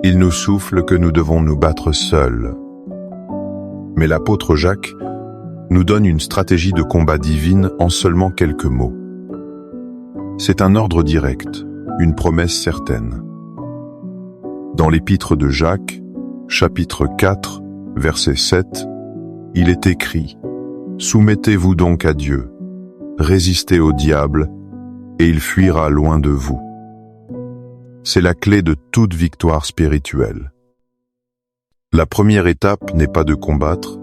Il nous souffle que nous devons nous battre seuls. Mais l'apôtre Jacques nous donne une stratégie de combat divine en seulement quelques mots. C'est un ordre direct, une promesse certaine. Dans l'épître de Jacques, chapitre 4, verset 7, il est écrit « Soumettez-vous donc à Dieu, résistez au diable, et il fuira loin de vous. » C'est la clé de toute victoire spirituelle. La première étape n'est pas de combattre,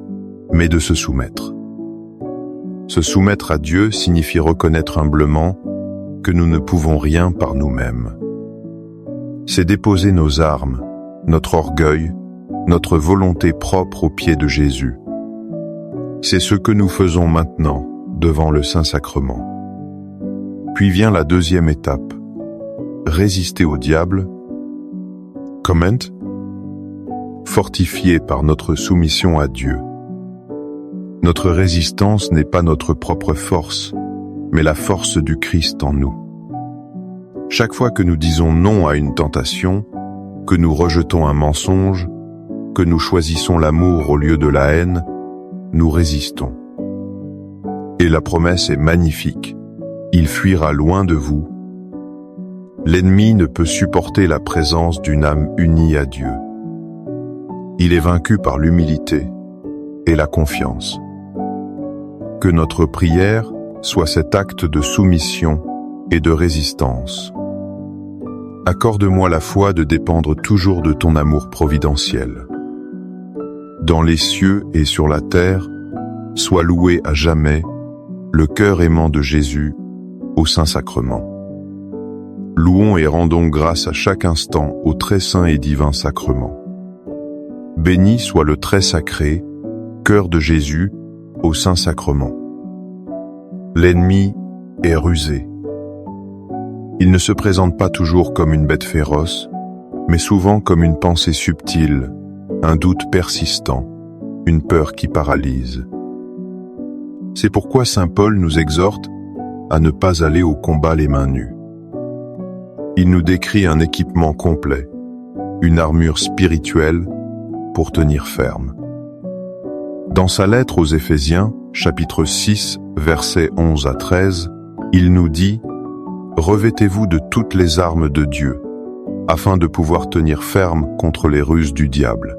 mais de se soumettre. Se soumettre à Dieu signifie reconnaître humblement que nous ne pouvons rien par nous-mêmes. C'est déposer nos armes, notre orgueil, notre volonté propre aux pieds de Jésus. C'est ce que nous faisons maintenant devant le Saint-Sacrement. Puis vient la deuxième étape. Résister au diable. Comment? Fortifié par notre soumission à Dieu. Notre résistance n'est pas notre propre force, mais la force du Christ en nous. Chaque fois que nous disons non à une tentation, que nous rejetons un mensonge, que nous choisissons l'amour au lieu de la haine, nous résistons. Et la promesse est magnifique. Il fuira loin de vous. L'ennemi ne peut supporter la présence d'une âme unie à Dieu. Il est vaincu par l'humilité et la confiance. Que notre prière soit cet acte de soumission et de résistance. Accorde-moi la foi de dépendre toujours de ton amour providentiel. Dans les cieux et sur la terre, sois loué à jamais le cœur aimant de Jésus au Saint-Sacrement. Louons et rendons grâce à chaque instant au très saint et divin sacrement. Béni soit le très sacré, cœur de Jésus au Saint-Sacrement. L'ennemi est rusé. Il ne se présente pas toujours comme une bête féroce, mais souvent comme une pensée subtile, un doute persistant, une peur qui paralyse. C'est pourquoi saint Paul nous exhorte à ne pas aller au combat les mains nues. Il nous décrit un équipement complet, une armure spirituelle pour tenir ferme. Dans sa lettre aux Éphésiens, chapitre 6, versets 11 à 13, il nous dit « Revêtez-vous de toutes les armes de Dieu, afin de pouvoir tenir ferme contre les ruses du diable.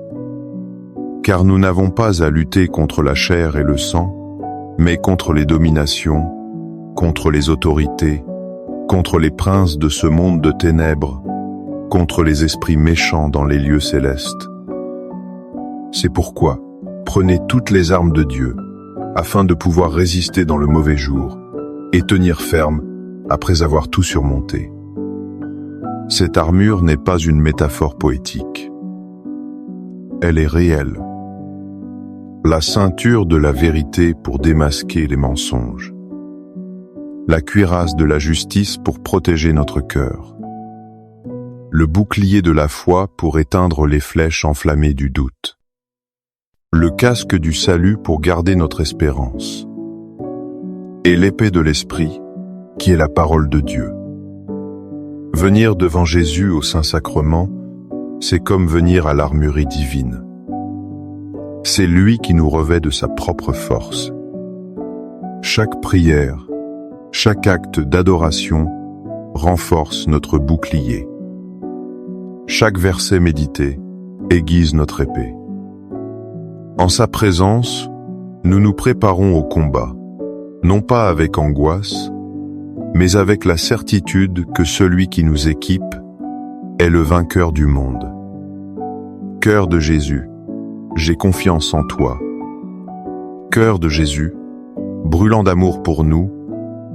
Car nous n'avons pas à lutter contre la chair et le sang, mais contre les dominations, contre les autorités, contre les princes de ce monde de ténèbres, contre les esprits méchants dans les lieux célestes. C'est pourquoi, prenez toutes les armes de Dieu, afin de pouvoir résister dans le mauvais jour, et tenir ferme après avoir tout surmonté. » Cette armure n'est pas une métaphore poétique. Elle est réelle. La ceinture de la vérité pour démasquer les mensonges. La cuirasse de la justice pour protéger notre cœur. Le bouclier de la foi pour éteindre les flèches enflammées du doute. Le casque du salut pour garder notre espérance. Et l'épée de l'esprit, qui est la parole de Dieu. Venir devant Jésus au Saint-Sacrement, c'est comme venir à l'armurerie divine. C'est lui qui nous revêt de sa propre force. Chaque prière, chaque acte d'adoration renforce notre bouclier. Chaque verset médité aiguise notre épée. En sa présence, nous nous préparons au combat, non pas avec angoisse, mais avec la certitude que celui qui nous équipe est le vainqueur du monde. Cœur de Jésus, j'ai confiance en toi. Cœur de Jésus, brûlant d'amour pour nous,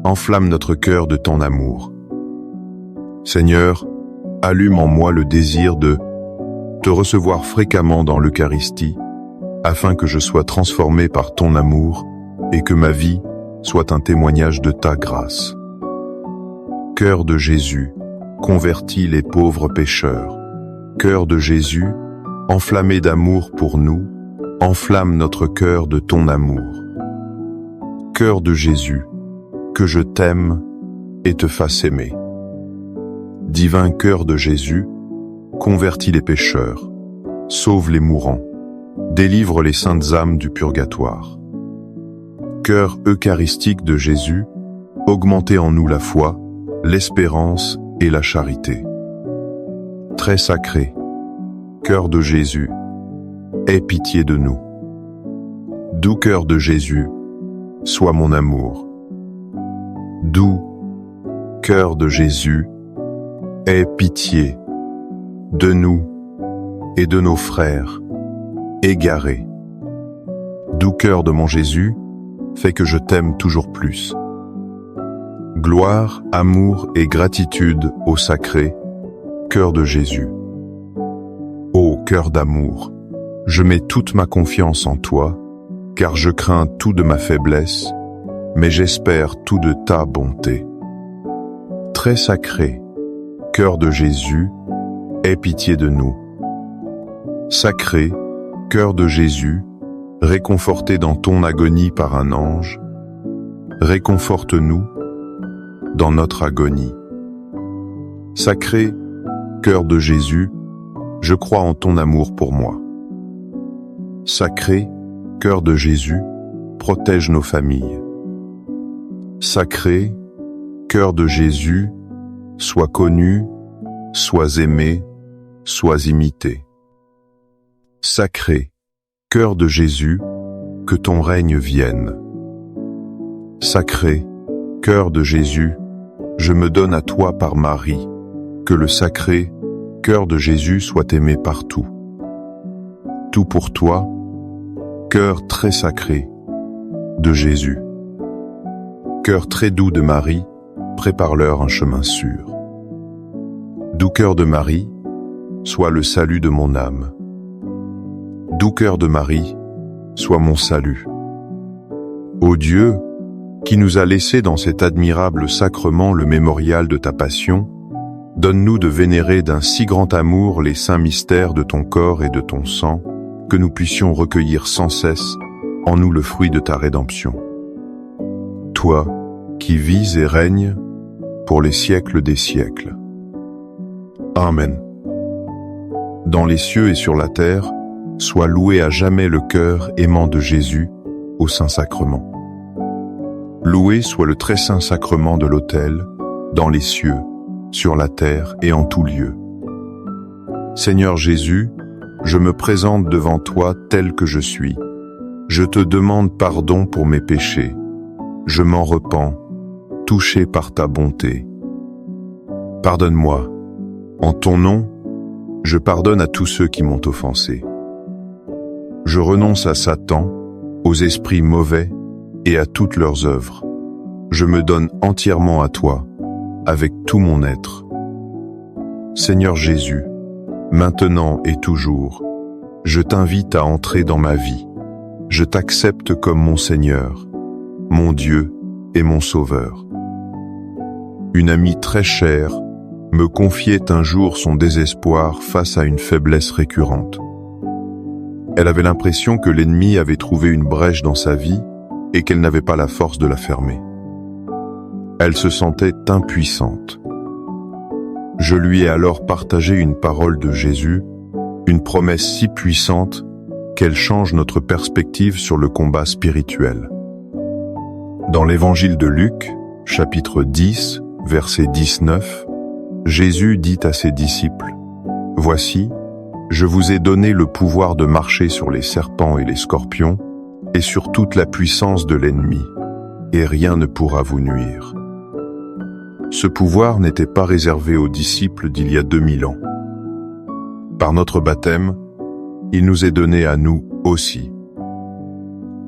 enflamme notre cœur de ton amour. Seigneur, allume en moi le désir de te recevoir fréquemment dans l'Eucharistie, afin que je sois transformé par ton amour et que ma vie soit un témoignage de ta grâce. Cœur de Jésus, convertis les pauvres pécheurs. Cœur de Jésus, enflammé d'amour pour nous, enflamme notre cœur de ton amour. Cœur de Jésus, que je t'aime et te fasse aimer. Divin cœur de Jésus, convertis les pécheurs, sauve les mourants, délivre les saintes âmes du purgatoire. Cœur eucharistique de Jésus, augmentez en nous la foi, l'espérance et la charité. Très sacré, cœur de Jésus, aie pitié de nous. Doux cœur de Jésus, sois mon amour. Doux cœur de Jésus, aie pitié de nous et de nos frères égarés. Doux cœur de mon Jésus, fais que je t'aime toujours plus. Gloire, amour et gratitude au sacré cœur de Jésus. Ô cœur d'amour, je mets toute ma confiance en toi, car je crains tout de ma faiblesse, mais j'espère tout de ta bonté. Très sacré, cœur de Jésus, aie pitié de nous. Sacré, cœur de Jésus, réconforté dans ton agonie par un ange, réconforte-nous dans notre agonie. Sacré, cœur de Jésus, je crois en ton amour pour moi. Sacré, cœur de Jésus, protège nos familles. Sacré, cœur de Jésus, sois connu, sois aimé, sois imité. Sacré, cœur de Jésus, que ton règne vienne. Sacré, cœur de Jésus, je me donne à toi par Marie, que le sacré cœur de Jésus soit aimé partout. Tout pour toi, cœur très sacré de Jésus. Cœur très doux de Marie, prépare-leur un chemin sûr. Doux cœur de Marie, sois le salut de mon âme. Doux cœur de Marie, sois mon salut. Ô Dieu, qui nous a laissé dans cet admirable sacrement le mémorial de ta passion, donne-nous de vénérer d'un si grand amour les saints mystères de ton corps et de ton sang, que nous puissions recueillir sans cesse en nous le fruit de ta rédemption. Toi, qui vis et règnes pour les siècles des siècles. Amen. Dans les cieux et sur la terre, soit loué à jamais le cœur aimant de Jésus au Saint-Sacrement. Loué soit le très saint sacrement de l'autel, dans les cieux, sur la terre et en tout lieu. Seigneur Jésus, je me présente devant toi tel que je suis. Je te demande pardon pour mes péchés. Je m'en repens, touché par ta bonté. Pardonne-moi. En ton nom, je pardonne à tous ceux qui m'ont offensé. Je renonce à Satan, aux esprits mauvais et à toutes leurs œuvres. Je me donne entièrement à toi, avec tout mon être. Seigneur Jésus, maintenant et toujours, je t'invite à entrer dans ma vie. Je t'accepte comme mon Seigneur, mon Dieu et mon Sauveur. Une amie très chère me confiait un jour son désespoir face à une faiblesse récurrente. Elle avait l'impression que l'ennemi avait trouvé une brèche dans sa vie et qu'elle n'avait pas la force de la fermer. Elle se sentait impuissante. Je lui ai alors partagé une parole de Jésus, une promesse si puissante qu'elle change notre perspective sur le combat spirituel. Dans l'évangile de Luc, chapitre 10, verset 19, Jésus dit à ses disciples : « Voici, je vous ai donné le pouvoir de marcher sur les serpents et les scorpions, et sur toute la puissance de l'ennemi, et rien ne pourra vous nuire. » Ce pouvoir n'était pas réservé aux disciples d'il y a 2000 ans. Par notre baptême, il nous est donné à nous aussi.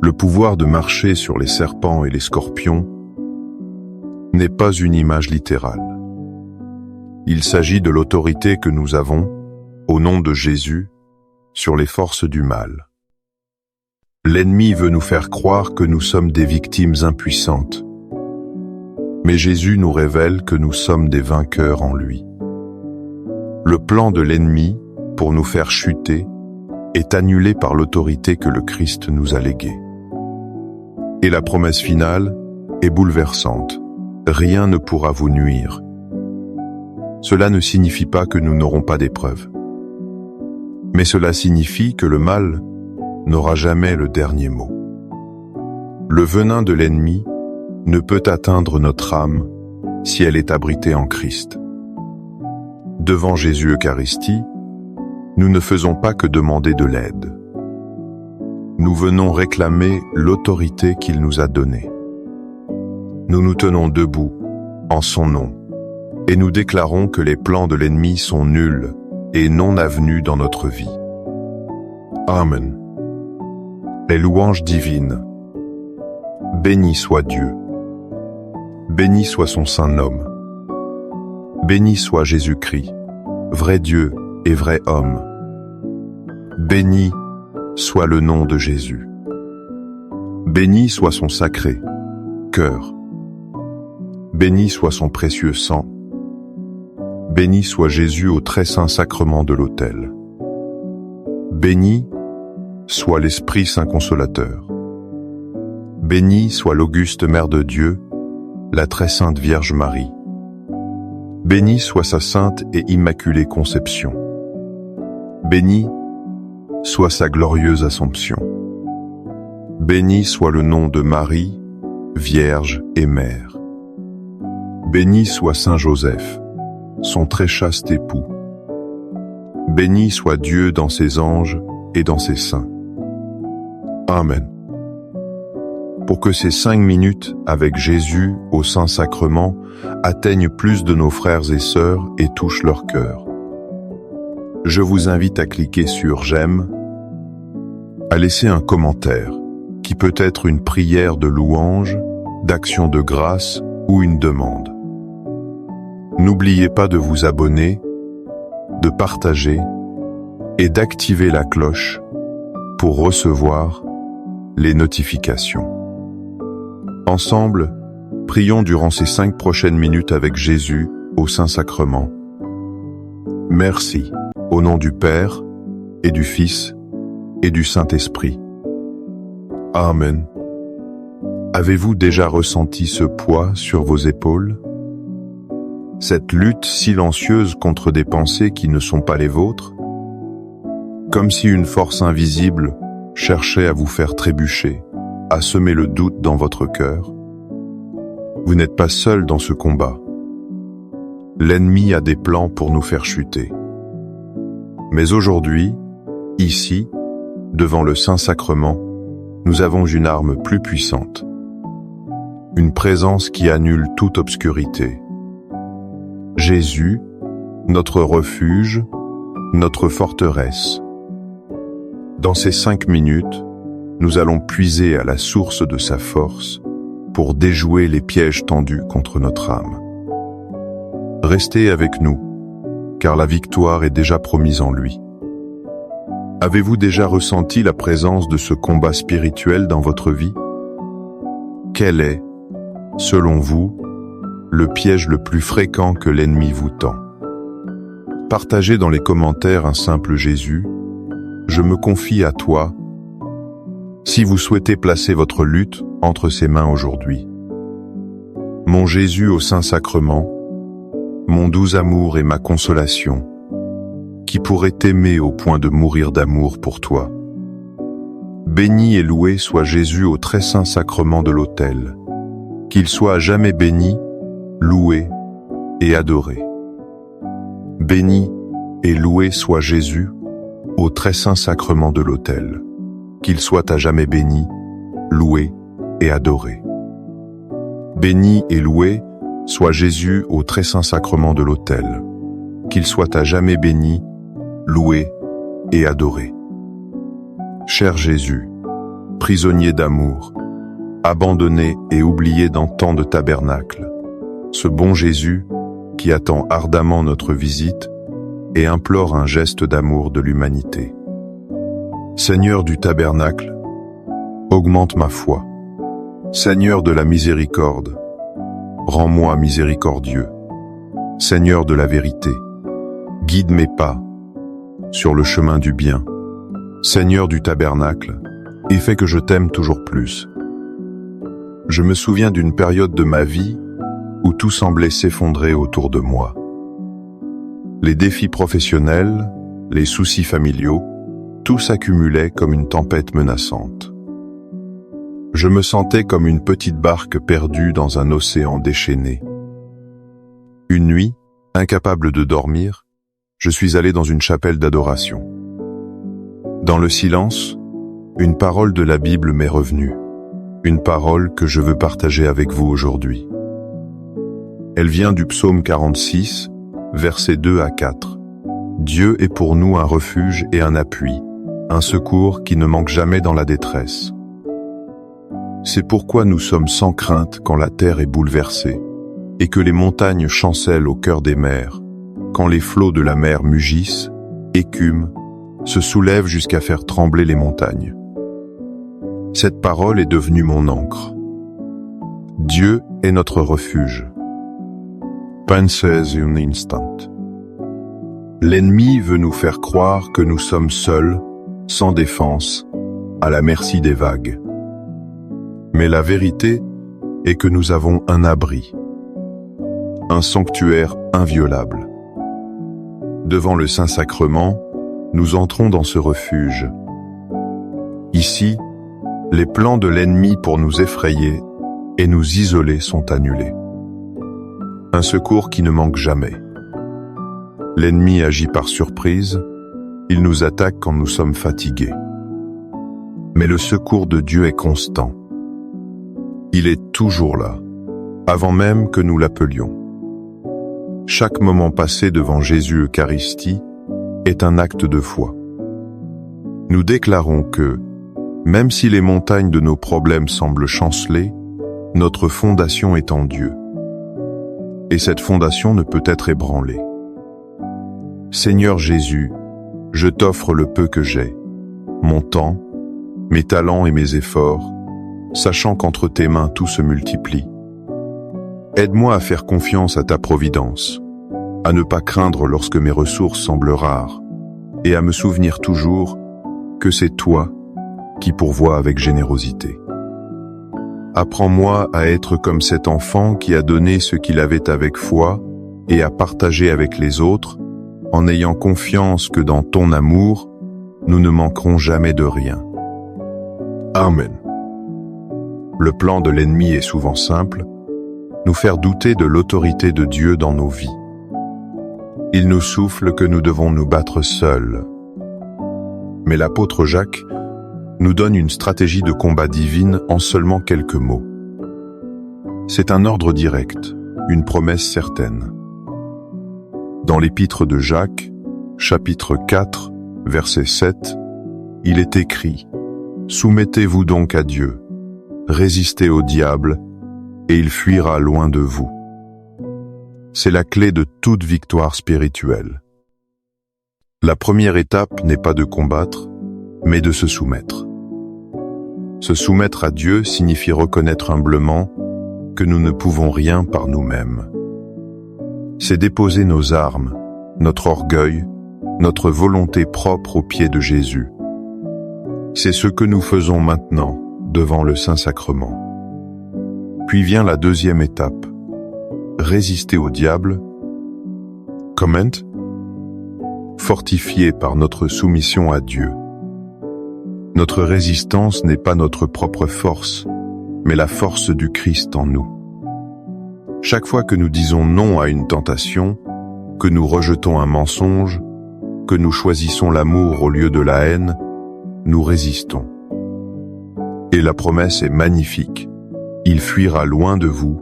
Le pouvoir de marcher sur les serpents et les scorpions n'est pas une image littérale. Il s'agit de l'autorité que nous avons, au nom de Jésus, sur les forces du mal. L'ennemi veut nous faire croire que nous sommes des victimes impuissantes. Mais Jésus nous révèle que nous sommes des vainqueurs en lui. Le plan de l'ennemi, pour nous faire chuter, est annulé par l'autorité que le Christ nous a léguée. Et la promesse finale est bouleversante. Rien ne pourra vous nuire. Cela ne signifie pas que nous n'aurons pas d'épreuves. Mais cela signifie que le mal n'aura jamais le dernier mot. Le venin de l'ennemi ne peut atteindre notre âme si elle est abritée en Christ. Devant Jésus Eucharistie, nous ne faisons pas que demander de l'aide. Nous venons réclamer l'autorité qu'il nous a donnée. Nous nous tenons debout en son nom et nous déclarons que les plans de l'ennemi sont nuls et non avenus dans notre vie. Amen. Les louanges divines. Béni soit Dieu. Béni soit son saint nom. Béni soit Jésus-Christ, vrai Dieu et vrai homme. Béni soit le nom de Jésus. Béni soit son sacré cœur. Béni soit son précieux sang. Béni soit Jésus au très saint sacrement de l'autel. Béni soit l'Esprit Saint Consolateur. Béni soit l'auguste Mère de Dieu, la très sainte Vierge Marie. Béni soit sa sainte et immaculée conception. Béni soit sa glorieuse Assomption. Béni soit le nom de Marie, Vierge et Mère. Béni soit Saint Joseph, son très chaste époux. Béni soit Dieu dans ses anges et dans ses saints. Amen. Pour que ces 5 minutes avec Jésus au Saint-Sacrement atteignent plus de nos frères et sœurs et touchent leur cœur, je vous invite à cliquer sur « J'aime », à laisser un commentaire, qui peut être une prière de louange, d'action de grâce ou une demande. N'oubliez pas de vous abonner, de partager et d'activer la cloche pour recevoir les notifications. Ensemble, prions durant ces 5 prochaines minutes avec Jésus au Saint-Sacrement. Merci, au nom du Père et du Fils et du Saint-Esprit. Amen. Avez-vous déjà ressenti ce poids sur vos épaules? Cette lutte silencieuse contre des pensées qui ne sont pas les vôtres? Comme si une force invisible cherchait à vous faire trébucher, à semer le doute dans votre cœur. Vous n'êtes pas seul dans ce combat. L'ennemi a des plans pour nous faire chuter. Mais aujourd'hui, ici, devant le Saint-Sacrement, nous avons une arme plus puissante. Une présence qui annule toute obscurité. Jésus, notre refuge, notre forteresse. Dans ces 5 minutes, nous allons puiser à la source de sa force pour déjouer les pièges tendus contre notre âme. Restez avec nous, car la victoire est déjà promise en lui. Avez-vous déjà ressenti la présence de ce combat spirituel dans votre vie? Quel est, selon vous, le piège le plus fréquent que l'ennemi vous tend? Partagez dans les commentaires un simple Jésus, je me confie à toi, si vous souhaitez placer votre lutte entre ses mains aujourd'hui. Mon Jésus au Saint-Sacrement, mon doux amour et ma consolation, qui pourrait t'aimer au point de mourir d'amour pour toi. Béni et loué soit Jésus au très saint sacrement de l'autel, qu'il soit à jamais béni, loué et adoré. Béni et loué soit Jésus au très saint sacrement de l'autel, qu'il soit à jamais béni, loué et adoré. Béni et loué soit Jésus au très saint sacrement de l'autel, qu'il soit à jamais béni, loué et adoré. Cher Jésus, prisonnier d'amour, abandonné et oublié dans tant de tabernacles, ce bon Jésus qui attend ardemment notre visite et implore un geste d'amour de l'humanité. Seigneur du tabernacle, augmente ma foi. Seigneur de la miséricorde, rends-moi miséricordieux. Seigneur de la vérité, guide mes pas sur le chemin du bien. Seigneur du tabernacle, et fais que je t'aime toujours plus. Je me souviens d'une période de ma vie où tout semblait s'effondrer autour de moi. Les défis professionnels, les soucis familiaux, tout s'accumulait comme une tempête menaçante. Je me sentais comme une petite barque perdue dans un océan déchaîné. Une nuit, incapable de dormir, je suis allé dans une chapelle d'adoration. Dans le silence, une parole de la Bible m'est revenue, une parole que je veux partager avec vous aujourd'hui. Elle vient du psaume 46, versets 2 à 4. Dieu est pour nous un refuge et un appui, un secours qui ne manque jamais dans la détresse. C'est pourquoi nous sommes sans crainte quand la terre est bouleversée, et que les montagnes chancellent au cœur des mers, quand les flots de la mer mugissent, écument, se soulèvent jusqu'à faire trembler les montagnes. Cette parole est devenue mon ancre. Dieu est notre refuge. Pensez un instant. L'ennemi veut nous faire croire que nous sommes seuls, sans défense, à la merci des vagues. Mais la vérité est que nous avons un abri, un sanctuaire inviolable. Devant le Saint-Sacrement, nous entrons dans ce refuge. Ici, les plans de l'ennemi pour nous effrayer et nous isoler sont annulés. Un secours qui ne manque jamais. L'ennemi agit par surprise, il nous attaque quand nous sommes fatigués. Mais le secours de Dieu est constant. Il est toujours là, avant même que nous l'appelions. Chaque moment passé devant Jésus Eucharistie est un acte de foi. Nous déclarons que, même si les montagnes de nos problèmes semblent chanceler, notre fondation est en Dieu. Et cette fondation ne peut être ébranlée. Seigneur Jésus, je t'offre le peu que j'ai, mon temps, mes talents et mes efforts, sachant qu'entre tes mains tout se multiplie. Aide-moi à faire confiance à ta providence, à ne pas craindre lorsque mes ressources semblent rares, et à me souvenir toujours que c'est toi qui pourvois avec générosité. Apprends-moi à être comme cet enfant qui a donné ce qu'il avait avec foi et à partager avec les autres, en ayant confiance que dans ton amour, nous ne manquerons jamais de rien. Amen. Le plan de l'ennemi est souvent simple, nous faire douter de l'autorité de Dieu dans nos vies. Il nous souffle que nous devons nous battre seuls. Mais l'apôtre Jacques nous donne une stratégie de combat divine en seulement quelques mots. C'est un ordre direct, une promesse certaine. Dans l'épître de Jacques, chapitre 4, verset 7, il est écrit « Soumettez-vous donc à Dieu, résistez au diable, et il fuira loin de vous. » C'est la clé de toute victoire spirituelle. La première étape n'est pas de combattre, mais de se soumettre. Se soumettre à Dieu signifie reconnaître humblement que nous ne pouvons rien par nous-mêmes. C'est déposer nos armes, notre orgueil, notre volonté propre aux pieds de Jésus. C'est ce que nous faisons maintenant devant le Saint-Sacrement. Puis vient la deuxième étape. Résister au diable. Comment? Fortifié par notre soumission à Dieu. Notre résistance n'est pas notre propre force, mais la force du Christ en nous. Chaque fois que nous disons non à une tentation, que nous rejetons un mensonge, que nous choisissons l'amour au lieu de la haine, nous résistons. Et la promesse est magnifique. Il fuira loin de vous.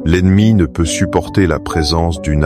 L'ennemi ne peut supporter la présence d'une